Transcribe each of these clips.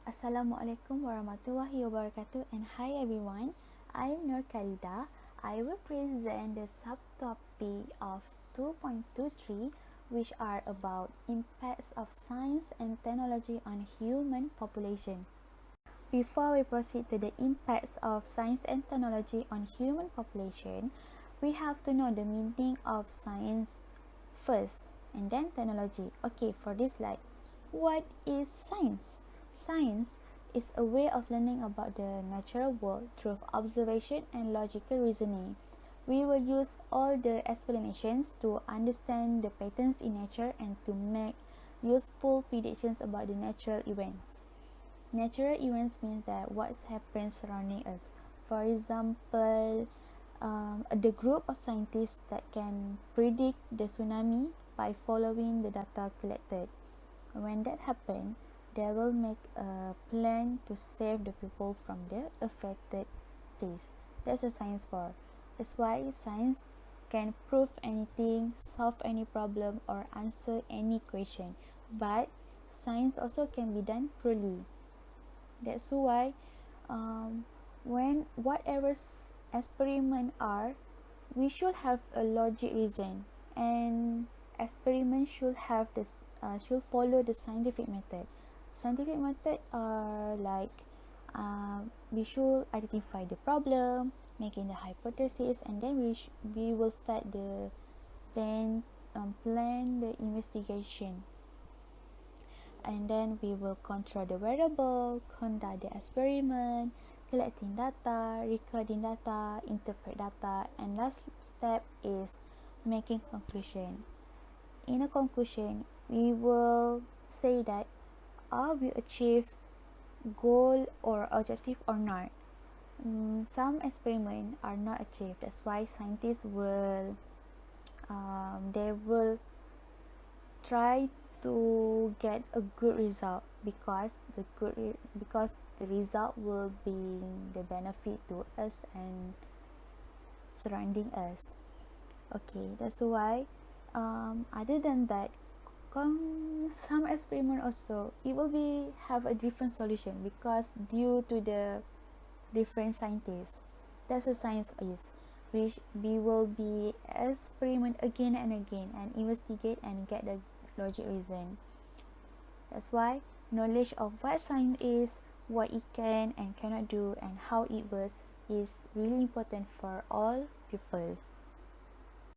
Assalamualaikum warahmatullahi wabarakatuh, and hi everyone. I am Nur Khalida. I will present the subtopic of 2.23, which are about impacts of science and technology on human population. Before we proceed to the impacts of science and technology on human population, we have to know the meaning of science first and then technology. Okay, for this slide, what is science? Science is a way of learning about the natural world through observation and logical reasoning. We will use all the explanations to understand the patterns in nature and to make useful predictions about the natural events. Natural events means that what happens surrounding us. For example, the group of scientists that can predict the tsunami by following the data collected. When that happens, they will make a plan to save the people from the affected place. That's a science for. That's why science can prove anything, solve any problem, or answer any question. But science also can be done poorly. That's why when whatever experiment are, we should have a logic reason, and experiment should have this should follow the scientific method. Scientific method are like we should identify the problem, making the hypothesis, and then we will start the plan the investigation, and then we will control the variable, conduct the experiment, collecting data, recording data, interpret data, and last step is making conclusion. In a conclusion, we will say that are we achieve goal or objective or not. Some experiments are not achieved. That's why scientists will they will try to get a good result because the result will be the benefit to us and surrounding us. Okay, that's why other than that, some experiment also it will be have a different solution because due to the different scientists. That's a science is which we will be experiment again and again and investigate and get the logic reason. That's why knowledge of what science is, what it can and cannot do, and how it works is really important for all people.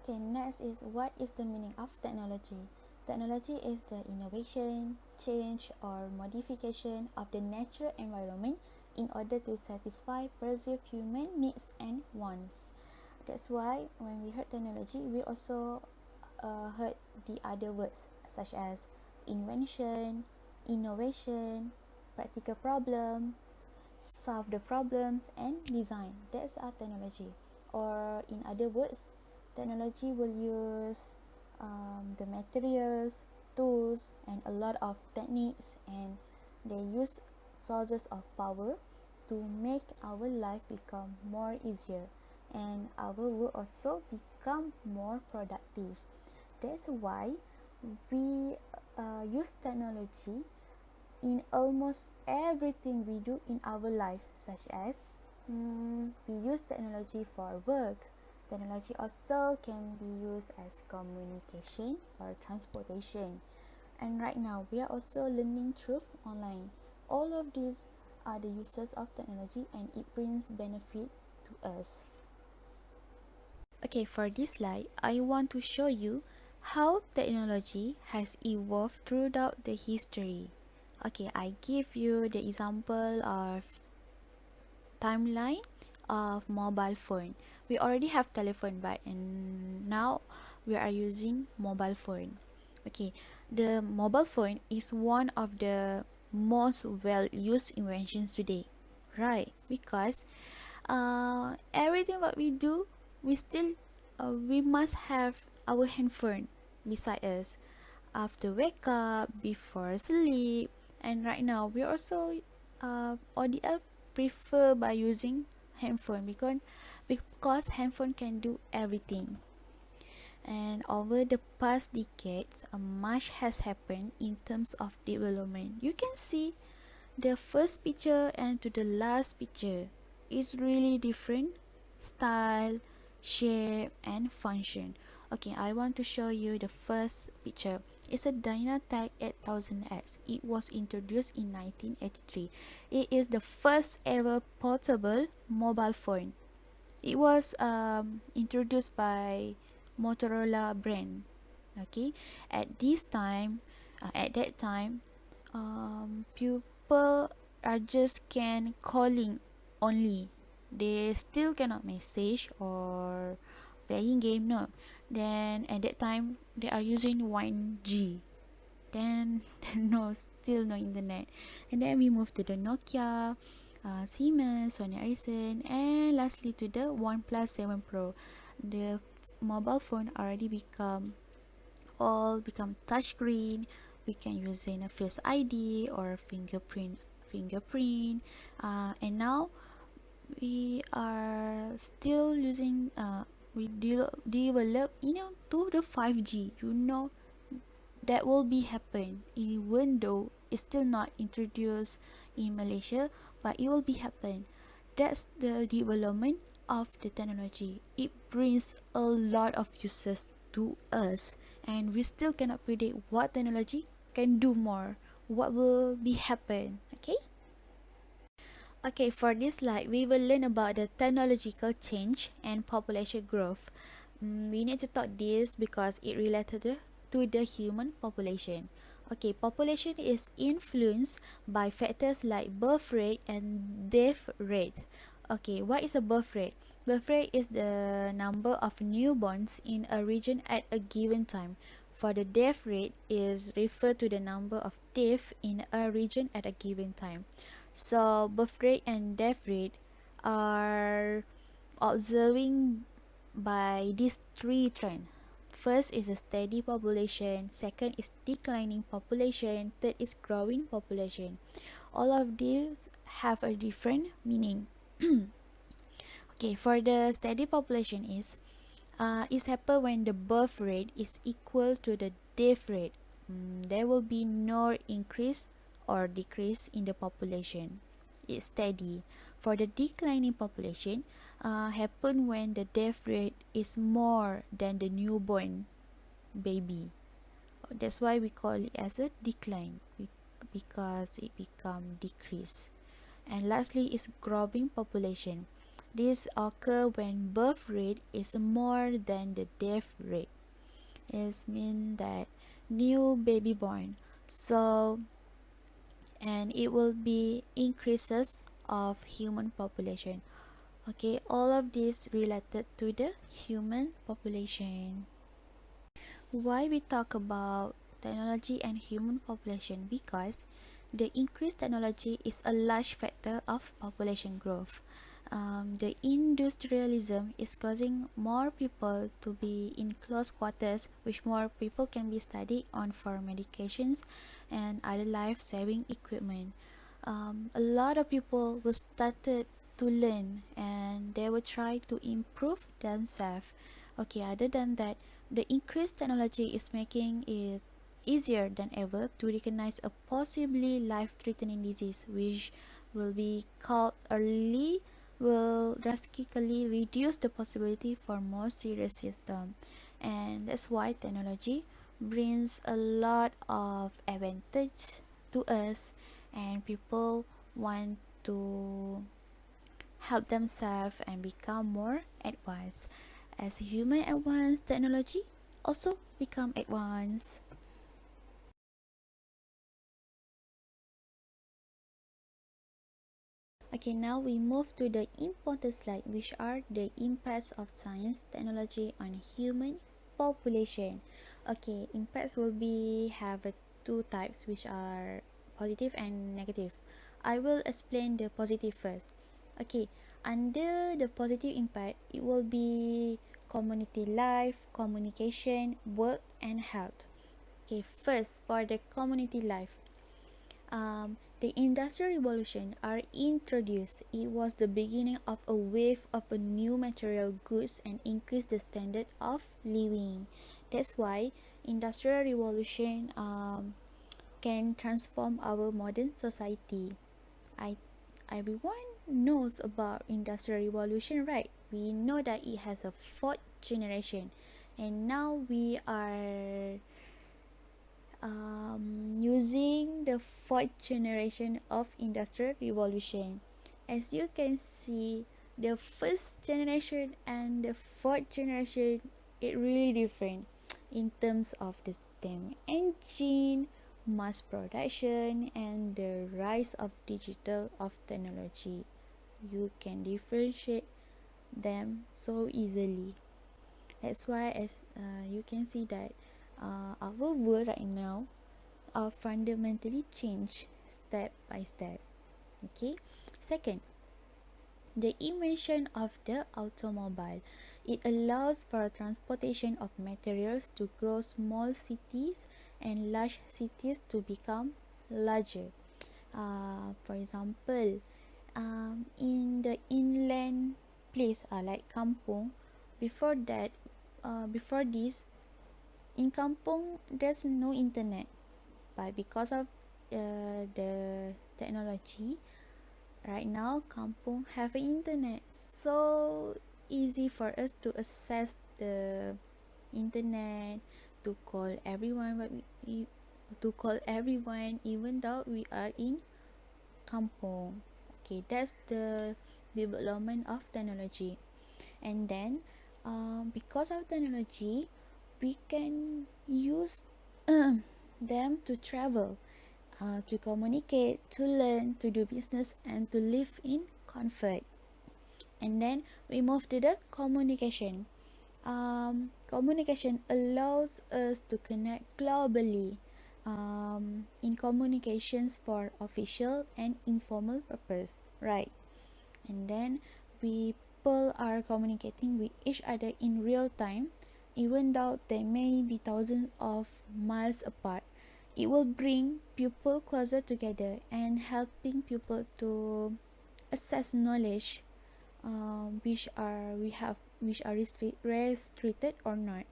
Okay, next is what is the meaning of technology? Technology is the innovation, change, or modification of the natural environment in order to satisfy perceived human needs and wants. That's why when we heard technology, we also heard the other words such as invention, innovation, practical problem, solve the problems, and design. That's our technology. Or in other words, technology will use the materials, tools, and a lot of techniques, and they use sources of power to make our life become more easier and our work also become more productive. That's why we use technology in almost everything we do in our life, such as we use technology for work. Technology also can be used as communication or transportation. And right now, we are also learning through online. All of these are the uses of technology and it brings benefit to us. Okay, for this slide, I want to show you how technology has evolved throughout the history. Okay, I give you the example of timeline of mobile phone. We already have telephone, but now we are using mobile phone. Okay, the mobile phone is one of the most well used inventions today, right? Because everything what we do, we must have our handphone beside us after wake up, before sleep, and right now we also ODL prefer by using handphone because handphone can do everything. And over the past decades, much has happened in terms of development. You can see the first picture and to the last picture is really different style, shape, and function. Okay, I want to show you the first picture. It's a Dynatec 8000X. It was introduced in 1983. It is the first ever portable mobile phone. It was introduced by Motorola brand. Okay, at that time, people are just can calling only. They still cannot message or playing game. No. Then at that time they are using 1G. Then no, still no internet. And then we move to the Nokia, Siemens, Sony Ericsson, and lastly to the OnePlus 7 Pro. The mobile phone already become touchscreen. We can use in a face ID or fingerprint, and now we are still using we develop to the 5G. That will be happen even though it's still not introduced in Malaysia, but it will be happen. That's the development of the technology. It brings a lot of uses to us, and we still cannot predict what technology can do more, what will be happen. Okay, for this slide, we will learn about the technological change and population growth. We need to talk this because it related to the human population. Okay, population is influenced by factors like birth rate and death rate. Okay, what is a birth rate? Birth rate is the number of newborns in a region at a given time. For the death rate is referred to the number of deaths in a region at a given time. So birth rate and death rate are observing by these three trends. First is a steady population, second is declining population, third is growing population. All of these have a different meaning. Okay, for the steady population is happen when the birth rate is equal to the death rate. There will be no increase or decrease in the population. It's steady. For the declining population, happen when the death rate is more than the newborn baby. That's why we call it as a decline, because it become decrease. And lastly is growing population. This occur when birth rate is more than the death rate. It means that new baby born. So and it will be increases of human population. Okay, all of this related to the human population. Why we talk about technology and human population? Because the increased technology is a large factor of population growth. The industrialism is causing more people to be in close quarters, which more people can be studied on for medications and other life-saving equipment. A lot of people will started to learn and they will try to improve themselves. Okay, other than that, the increased technology is making it easier than ever to recognize a possibly life-threatening disease, which will be called early, will drastically reduce the possibility for more serious symptoms. And that's why technology brings a lot of advantage to us, and people want to help themselves and become more advanced. As human advance, technology also become advanced. Okay, now we move to the important slide, which are the impacts of science technology on human population. Okay, impacts will be have two types, which are positive and negative. I will explain the positive first. Okay, under the positive impact, it will be community life, communication, work, and health. Okay, first for the community life, the Industrial Revolution are introduced. It was the beginning of a wave of a new material goods and increased the standard of living. That's why Industrial Revolution can transform our modern society. I everyone knows about industrial revolution, right? We know that it has a fourth generation, and now we are using the fourth generation of industrial revolution. As you can see, the first generation and the fourth generation, it really different in terms of the steam engine, mass production, and the rise of digital of technology. You can differentiate them so easily. That's why, as you can see that our world right now are fundamentally changed step by step. Okay. Second, the invention of the automobile. It allows for transportation of materials to grow small cities and large cities to become larger. For example, in the inland place like kampung, before that, before this, in kampung there's no internet, but because of the technology, right now kampung have internet, so easy for us to access the internet, to call everyone, to call everyone even though we are in kampung. Okay, that's the development of technology. And then because of technology, we can use them to travel, to communicate, to learn, to do business, and to live in comfort. And then we move to the communication. Communication allows us to connect globally, in communications for official and informal purpose, right? And then people are communicating with each other in real time, even though they may be thousands of miles apart. It will bring people closer together and helping people to access knowledge, which are restricted or not.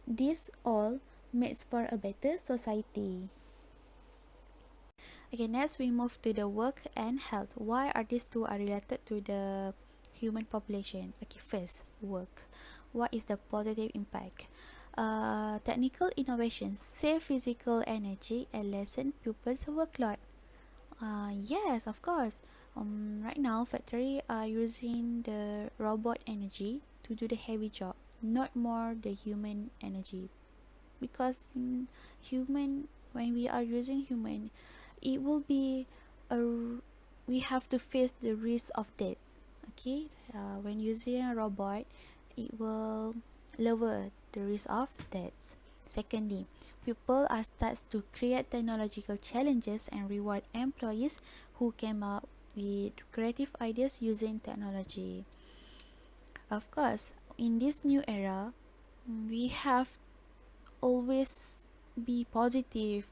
This all makes for a better society. Okay, next we move to the work and health. Why are these two are related to the human population? Okay, first, work. What is the positive impact? Technical innovations save physical energy and lessen pupils' workload. Yes, of course. Right now, factory are using the robot energy to do the heavy job, not more the human energy. Because human, when we are using human, it will be a we have to face the risk of death. Okay, when using a robot, it will lower the risk of death. Secondly, people are starts to create technological challenges and reward employees who came up with creative ideas using technology. Of course, in this new era, we have always be positive,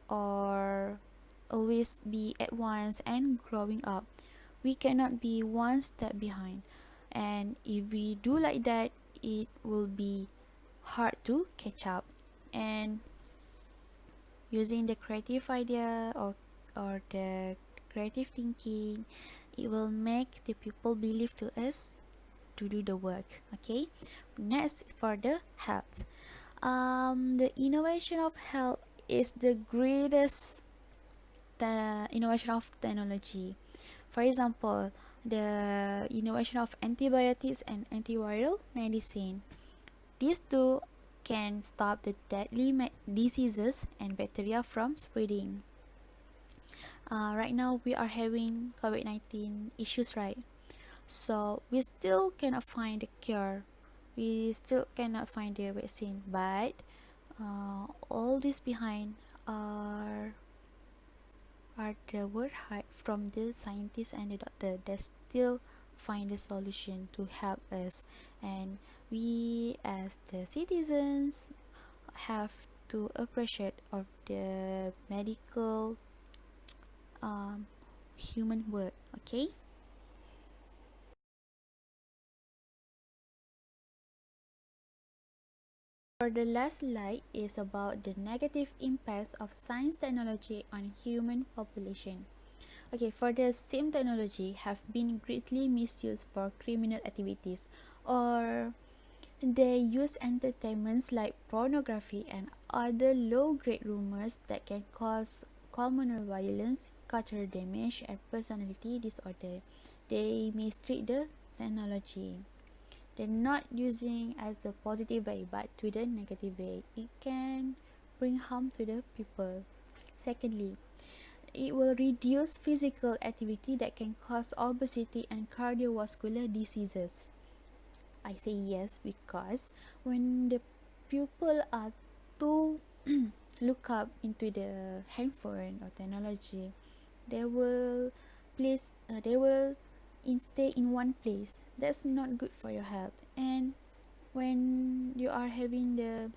or always be at once and growing up. We cannot be one step behind, and if we do like that, it will be hard to catch up. And using the creative idea, or the creative thinking, it will make the people believe to us to do the work. Okay, next, for the health, the innovation of health is the greatest innovation of technology. For example, the innovation of antibiotics and antiviral medicine. These two can stop the deadly diseases and bacteria from spreading. Right now, we are having COVID-19 issues, right? So we still cannot find the cure. We still cannot find the vaccine. But all this behind are the work hard from the scientists and the doctor that still find the solution to help us. And we as the citizens have to appreciate of the medical human work. Okay, for the last slide is about the negative impacts of science technology on human population. Okay, for the same technology have been greatly misused for criminal activities, or they use entertainments like pornography and other low-grade rumors that can cause communal violence, cultural damage, and personality disorder. They mistreat the technology. They're not using as the positive way but to the negative way. It can bring harm to the people. Secondly, it will reduce physical activity that can cause obesity and cardiovascular diseases. I say yes because when the people are too look up into the handphone or technology, they will they will stay in one place. That's not good for your health. And when you are having the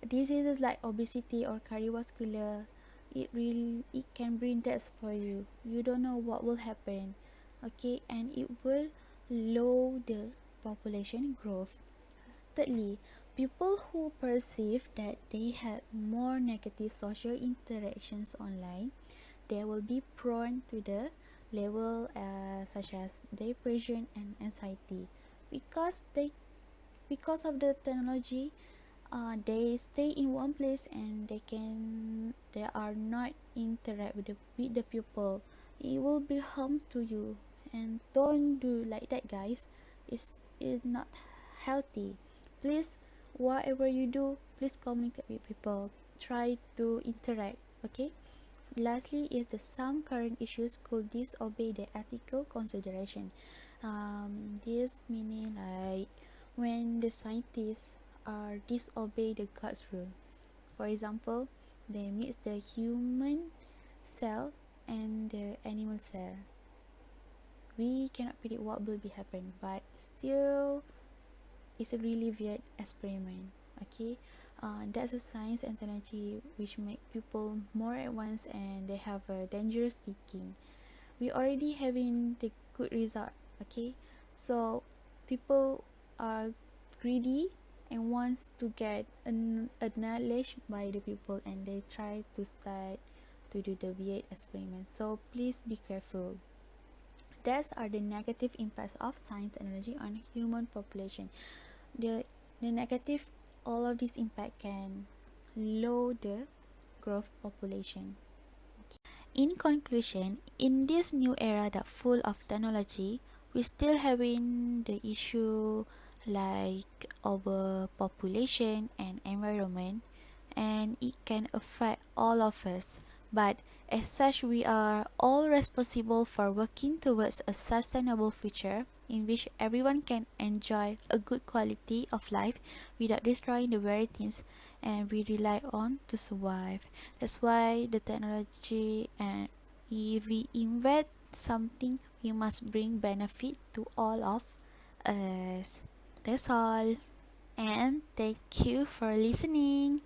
diseases like obesity or cardiovascular, it can bring death for you. You don't know what will happen. Okay, and it will low the population growth. Thirdly, people who perceive that they had more negative social interactions online, they will be prone to the level such as depression and anxiety because of the technology. They stay in one place and they are not interact with the people. It will be harm to you, and don't do like that, guys. It's not healthy. Please, whatever you do, please communicate with people, try to interact. Okay. Lastly is the some current issues could disobey the ethical consideration. This meaning like when the scientists are disobey the God's rule. For example, they mix the human cell and the animal cell. We cannot predict what will be happen, but still it's a really weird experiment. Okay, that's a science and technology which make people more advanced and they have a dangerous thinking. We already having the good result. Okay, so people are greedy and wants to get acknowledged by the people, and they try to start to do the weird experiments. So please be careful. These are the negative impacts of science technology on human population. The negative, all of this impact can low the growth population. In conclusion, in this new era that full of technology, we still having the issue like overpopulation and environment, and it can affect all of us. But as such, we are all responsible for working towards a sustainable future in which everyone can enjoy a good quality of life without destroying the very things and we rely on to survive. That's why the technology, and if we invent something, we must bring benefit to all of us. That's all. And thank you for listening.